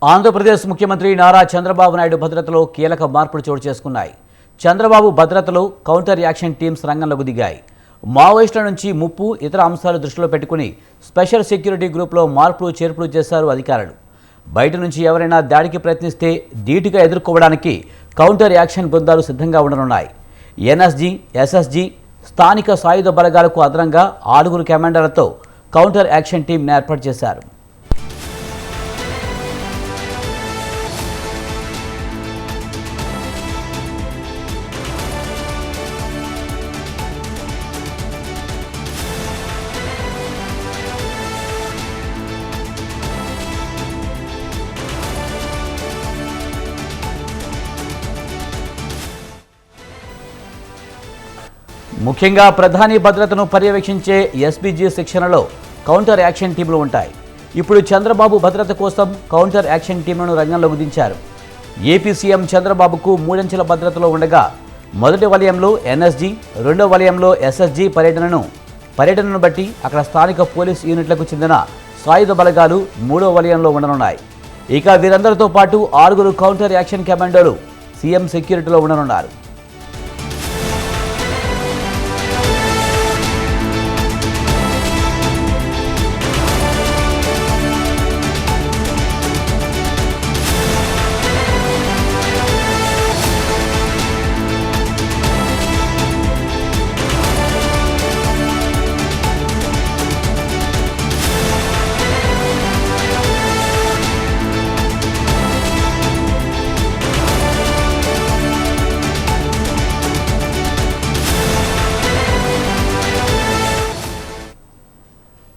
ఆంధ్రప్రదేశ్ ముఖ్యమంత్రి నారా చంద్రబాబు నాయుడు భద్రతలో కీలక మార్పులు చోటు చేసుకున్నాయి. చంద్రబాబు భద్రతలో కౌంటర్ యాక్షన్ టీమ్స్ రంగంలోకి దిగాయి. మావోయిస్టుల నుంచి ముప్పు ఇతర అంశాలు దృష్టిలో పెట్టుకుని స్పెషల్ సెక్యూరిటీ గ్రూప్లో మార్పులు చేర్పులు చేశారు అధికారులు. బయట నుంచి ఎవరైనా దాడికి ప్రయత్నిస్తే ధీటుగా ఎదుర్కోవడానికి కౌంటర్ యాక్షన్ బృందాలు సిద్ధంగా ఉండనున్నాయి. ఎన్ఎస్జీ, ఎస్ఎస్జీ, స్థానిక సాయుధ బలగాలకు అదనంగా 6 కమాండర్లతో కౌంటర్ యాక్షన్ టీంను ఏర్పాటు చేశారు. ముఖ్యంగా ప్రధాని భద్రతను పర్యవేక్షించే ఎస్పీజీ శిక్షణలో కౌంటర్ యాక్షన్ టీంలు ఉంటాయి. ఇప్పుడు చంద్రబాబు భద్రత కోసం కౌంటర్ యాక్షన్ టీంలను రంగంలోకి దించారు. ఏపీ సీఎం చంద్రబాబుకు 3 అంచెల భద్రతలో ఉండగా మొదటి వలయంలో ఎన్ఎస్జీ, రెండో వలయంలో ఎస్ఎస్జీ పర్యటనను బట్టి అక్కడ స్థానిక పోలీస్ యూనిట్లకు చెందిన సాయుధ బలగాలు 3వ వలయంలో ఉండనున్నాయి. ఇక వీరందరితో పాటు 6 కౌంటర్ యాక్షన్ కమాండోలు సీఎం సెక్యూరిటీలో ఉండనున్నారు.